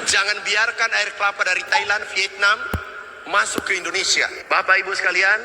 Jangan biarkan air kelapa dari Thailand, Vietnam masuk ke Indonesia. Bapak Ibu sekalian,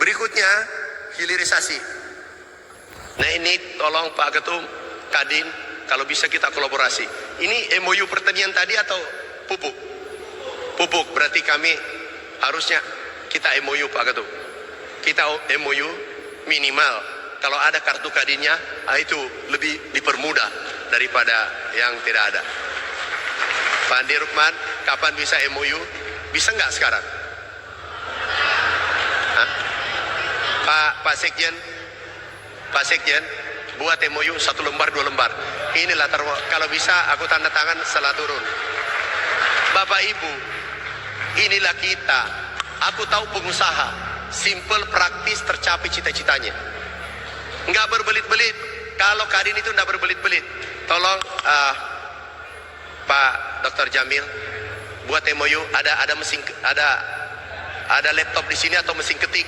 berikutnya hilirisasi. Nah ini tolong Pak Ketum, Kadin, kalau bisa kita kolaborasi. Ini MOU pertanian tadi atau pupuk? Pupuk, berarti kami harusnya kita MOU Pak Ketum. Kita MOU minimal. Kalau ada kartu Kadinnya, itu lebih dipermudah daripada yang tidak ada. Pak Andi Rukman, kapan bisa MOU? Bisa nggak sekarang? Hah? Pak Sekjen, buat MOU 1 lembar 2 lembar. Inilah kalau bisa aku tanda tangan setelah turun. Bapak Ibu, inilah kita. Aku tahu pengusaha, simple, praktis, tercapai cita-citanya. Nggak berbelit-belit. Kalau Kadin itu nggak berbelit-belit. Tolong Pak Dr. Jamil buat MOU, ada mesin, ada laptop di sini atau mesin ketik.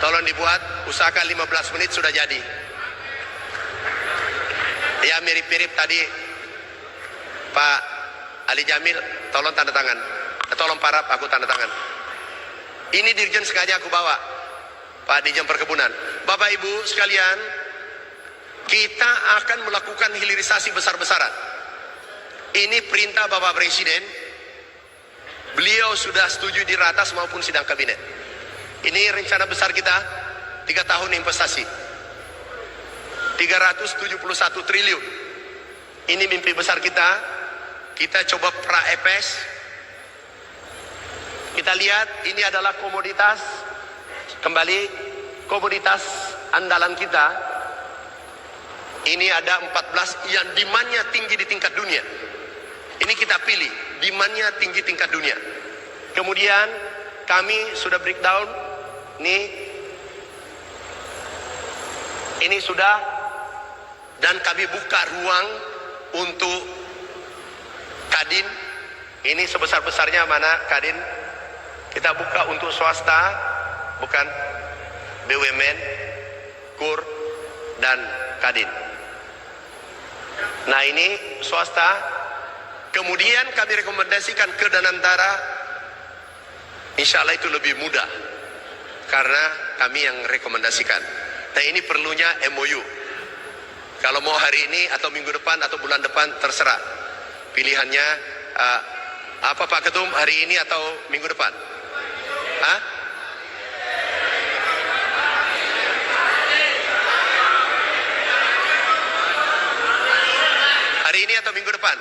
Tolong dibuat, usahakan 15 menit sudah jadi. Ya mirip-mirip tadi Pak Ali Jamil, tolong tanda tangan. Tolong Parap, aku tanda tangan. Ini Dirjen sengaja aku bawa, Pak Dirjen Perkebunan. Bapak Ibu sekalian, kita akan melakukan hilirisasi besar-besaran. Ini perintah Bapak Presiden. Beliau sudah setuju di ratas maupun sidang kabinet. Ini rencana besar kita, 3 tahun investasi 371 triliun. Ini mimpi besar kita. Kita coba pra-EPS. Kita lihat ini adalah komoditas, kembali komoditas andalan kita. Ini ada 14 yang demand-nya tinggi di tingkat dunia. Ini kita pilih, demand-nya tinggi tingkat dunia. Kemudian kami sudah breakdown. Ini sudah, dan kami buka ruang untuk Kadin. Ini sebesar-besarnya mana Kadin? Kita buka untuk swasta, bukan BUMN, KUR, dan Kadin. Nah ini swasta. Kemudian kami rekomendasikan ke Danantara. Insya Allah itu lebih mudah, karena kami yang rekomendasikan. Nah ini perlunya MOU. Kalau mau hari ini atau minggu depan atau bulan depan terserah. Pilihannya apa Pak Ketum, hari ini atau minggu depan? Hah? Hari ini atau minggu depan?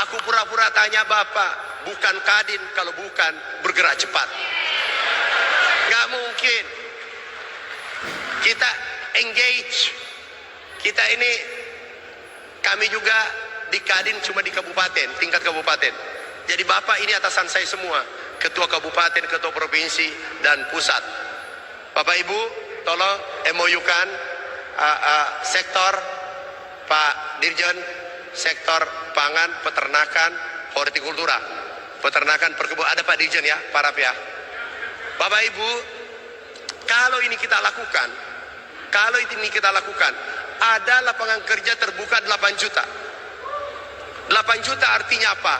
Aku pura-pura tanya Bapak, bukan Kadin, kalau bukan bergerak cepat. Nggak mungkin. Kita engage. Kita ini, kami juga di Kadin cuma di kabupaten, tingkat kabupaten. Jadi Bapak ini atasan saya semua, ketua kabupaten, ketua provinsi, dan pusat. Bapak Ibu, tolong MOU-kan sektor Pak Dirjen, sektor pangan, peternakan, hortikultura, peternakan, perkebunan. Ada Pak Dirjen ya, Parap ya. Bapak Ibu, kalau ini kita lakukan, ada lapangan kerja terbuka 8 juta. 8 juta artinya apa?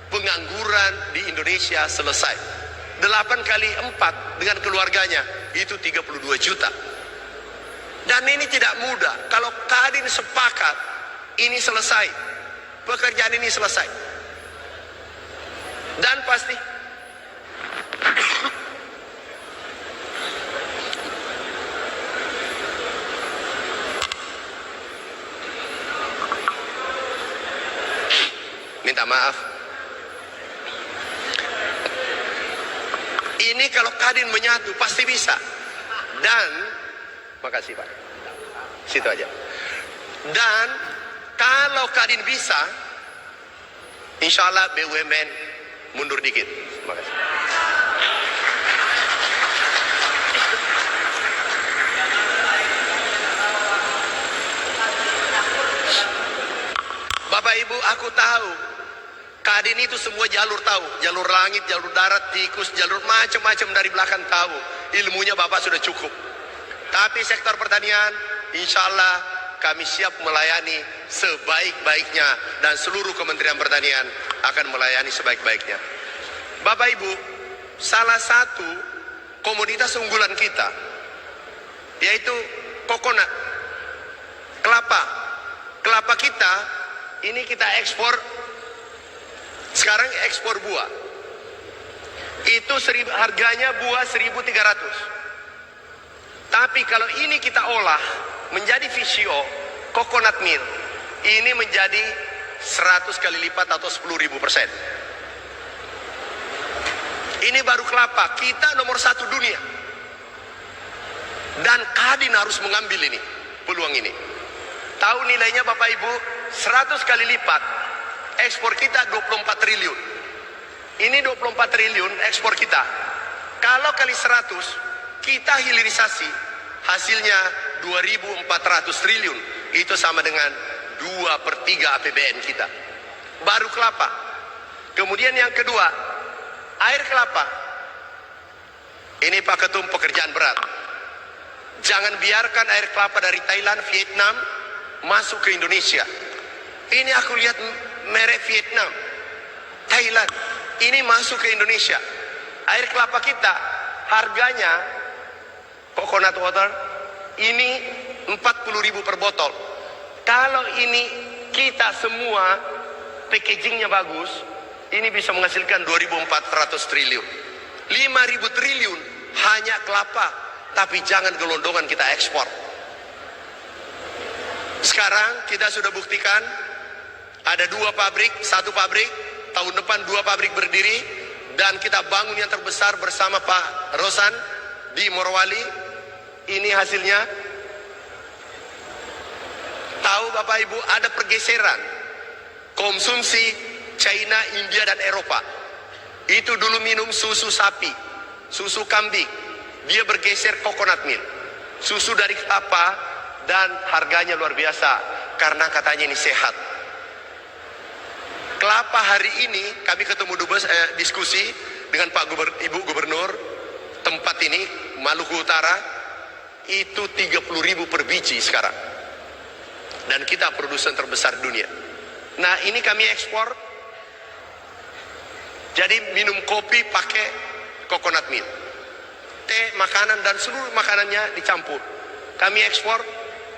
Pengangguran di Indonesia selesai. 8 kali 4 dengan keluarganya, itu 32 juta. Dan ini tidak mudah. Kalau Kadin sepakat, ini selesai. Pekerjaan ini selesai. Dan pasti minta maaf. Ini kalau Kadin menyatu pasti bisa. Dan makasih Pak. Situ aja. Dan kalau Kadin bisa, insya Allah BUMN mundur dikit. Terima kasih. Bapak Ibu, aku tahu Kadin itu semua jalur tahu, jalur langit, jalur darat, tikus, jalur macam-macam dari belakang tahu. Ilmunya Bapak sudah cukup. Tapi sektor pertanian, insya Allah kami siap melayani sebaik-baiknya dan seluruh Kementerian Pertanian akan melayani sebaik-baiknya. Bapak Ibu, salah satu komoditas unggulan kita yaitu coconut, kelapa. Kelapa kita ini kita ekspor, sekarang ekspor buah. Itu harganya buah 1.300. Tapi kalau ini kita olah menjadi VCO, coconut meal, ini menjadi 100 kali lipat atau 10.000%. Ini baru kelapa, kita nomor 1 dunia. Dan Kadin harus mengambil ini, peluang ini. Tahu nilainya Bapak Ibu, 100 kali lipat, ekspor kita 24 triliun. Ini 24 triliun ekspor kita. Kalau kali 100, kita hilirisasi, hasilnya 2.400 triliun. Itu sama dengan 2/3 APBN kita. Baru kelapa. Kemudian yang kedua, air kelapa. Ini Pak Ketum pekerjaan berat. Jangan biarkan air kelapa dari Thailand, Vietnam masuk ke Indonesia. Ini aku lihat merek Vietnam, Thailand, ini masuk ke Indonesia. Air kelapa kita harganya coconut water ini 40.000 per botol. Kalau ini kita semua packagingnya bagus, ini bisa menghasilkan 2.400 triliun. 5.000 triliun hanya kelapa, tapi jangan gelondongan kita ekspor. Sekarang kita sudah buktikan ada 2 pabrik, 1 pabrik, tahun depan 2 pabrik berdiri, dan kita bangun yang terbesar bersama Pak Rosan di Morowali. Ini hasilnya. Tahu Bapak Ibu, ada pergeseran konsumsi China, India dan Eropa. Itu dulu minum susu sapi, susu kambing, dia bergeser coconut milk, susu dari kelapa, dan harganya luar biasa karena katanya ini sehat. Kelapa hari ini kami ketemu diskusi dengan Ibu Gubernur tempat ini, Maluku Utara, itu 30.000 per biji sekarang. Dan kita produsen terbesar dunia. Nah, ini kami ekspor. Jadi minum kopi pakai coconut milk. Teh, makanan dan seluruh makanannya dicampur. Kami ekspor,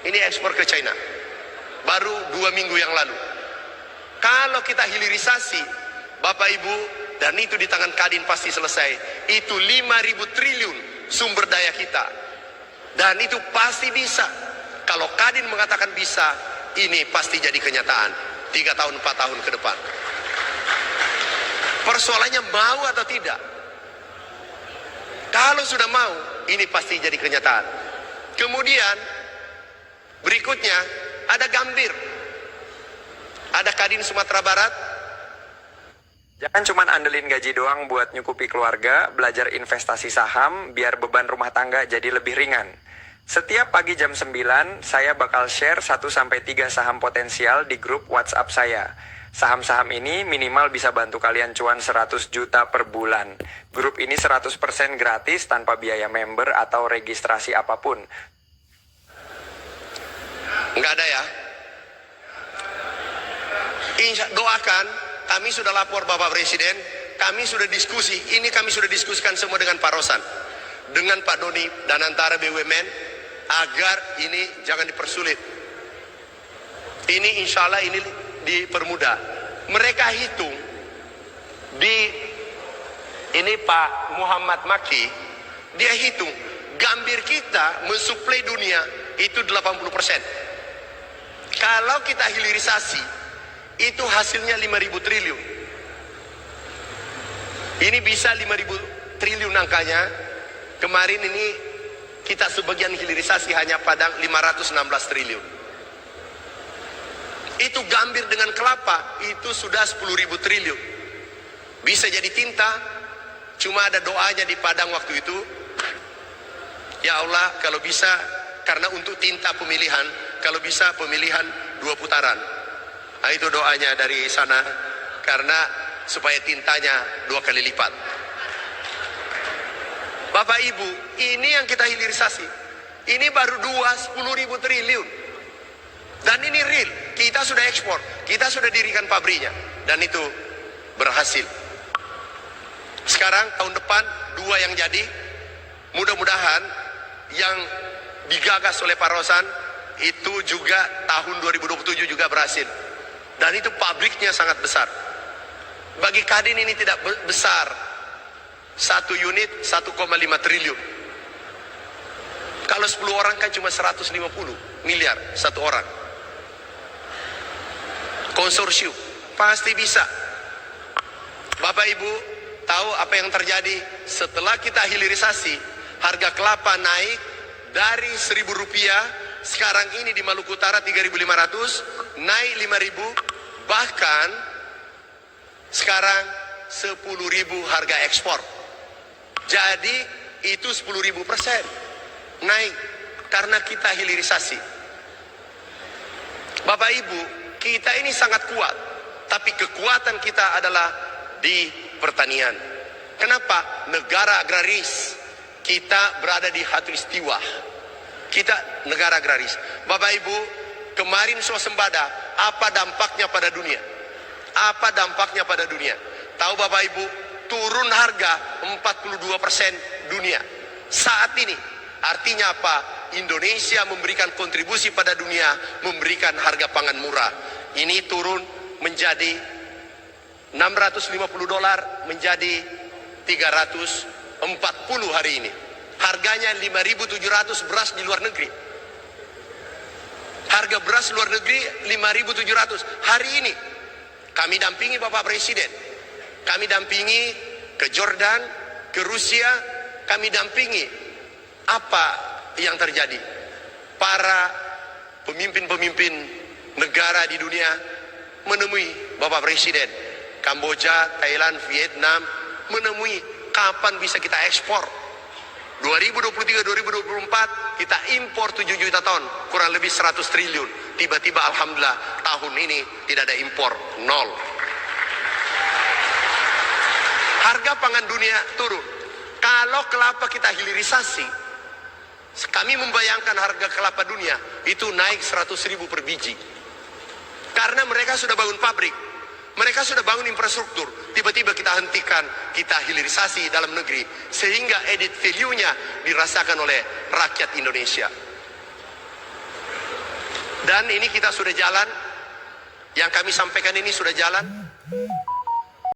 ini ekspor ke China. Baru 2 minggu yang lalu. Kalau kita hilirisasi, Bapak Ibu, dan itu di tangan Kadin pasti selesai. Itu 5.000 triliun sumber daya kita. Dan itu pasti bisa. Kalau Kadin mengatakan bisa, ini pasti jadi kenyataan 3 tahun 4 tahun ke depan. Persoalannya mau atau tidak. Kalau sudah mau, ini pasti jadi kenyataan. Kemudian berikutnya ada Gambir, ada Kadin Sumatera Barat. Jangan cuma andelin gaji doang buat nyukupi keluarga, belajar investasi saham biar beban rumah tangga jadi lebih ringan. Setiap pagi jam 9, saya bakal share 1-3 saham potensial di grup WhatsApp saya. Saham-saham ini minimal bisa bantu kalian cuan 100 juta per bulan. Grup ini 100% gratis tanpa biaya member atau registrasi apapun. Enggak ada ya? Doakan, kami sudah lapor Bapak Presiden, kami sudah diskusi, ini kami sudah diskusikan semua dengan Pak Rosan, dengan Pak Doni dan antara BUMN, agar ini jangan dipersulit. Ini insya Allah ini dipermudah. Mereka hitung ini Pak Muhammad Maki, dia hitung Gambir kita mensuplai dunia itu 80%. Kalau kita hilirisasi, itu hasilnya 5.000 triliun. Ini bisa 5.000 triliun angkanya. Kemarin ini kita sebagian hilirisasi hanya pada 516 triliun. Itu Gambir dengan kelapa itu sudah 10.000 triliun. Bisa jadi tinta. Cuma ada doanya di Padang waktu itu, ya Allah kalau bisa, karena untuk tinta pemilihan, kalau bisa pemilihan 2 putaran. Nah, itu doanya dari sana, karena supaya tintanya 2 kali lipat. Bapak Ibu, ini yang kita hilirisasi. Ini baru 10.000 triliun. Dan ini real, kita sudah ekspor, kita sudah dirikan pabriknya, dan itu berhasil. Sekarang tahun depan 2 yang jadi, mudah-mudahan yang digagas oleh Pak Rosan itu juga tahun 2027 juga berhasil. Dan itu pabriknya sangat besar. Bagi Kadin ini tidak besar. Satu unit 1,5 triliun. Kalau 10 orang kan cuma 150 miliar satu orang. Konsorsium pasti bisa. Bapak Ibu tahu apa yang terjadi setelah kita hilirisasi, harga kelapa naik dari Rp1.000, sekarang ini di Maluku Utara 3.500, naik 5.000, bahkan sekarang 10.000 harga ekspor. Jadi itu 10.000% naik karena kita hilirisasi. Bapak Ibu, kita ini sangat kuat, tapi kekuatan kita adalah di pertanian. Kenapa? Negara agraris. Kita berada di Khatulistiwa. Kita negara agraris. Bapak Ibu, kemarin swasembada, apa dampaknya pada dunia? Apa dampaknya pada dunia? Tahu Bapak Ibu, turun harga 42% dunia. Saat ini, artinya apa? Indonesia memberikan kontribusi pada dunia, memberikan harga pangan murah. Ini turun menjadi $650 menjadi 340 hari ini. Harganya 5.700 beras di luar negeri. Harga beras luar negeri 5.700 hari ini. Kami dampingi Bapak Presiden. Kami dampingi ke Jordan, ke Rusia, kami dampingi apa yang terjadi. Para pemimpin-pemimpin negara di dunia menemui Bapak Presiden. Kamboja, Thailand, Vietnam menemui kapan bisa kita ekspor. 2023-2024 kita impor 7 juta ton, kurang lebih 100 triliun. Tiba-tiba alhamdulillah tahun ini tidak ada impor, nol. Harga pangan dunia turun. Kalau kelapa kita hilirisasi, kami membayangkan harga kelapa dunia itu naik 100.000 per biji. Karena mereka sudah bangun pabrik, mereka sudah bangun infrastruktur. Tiba-tiba kita hentikan, kita hilirisasi dalam negeri, sehingga added value-nya dirasakan oleh rakyat Indonesia. Dan ini kita sudah jalan, yang kami sampaikan ini sudah jalan.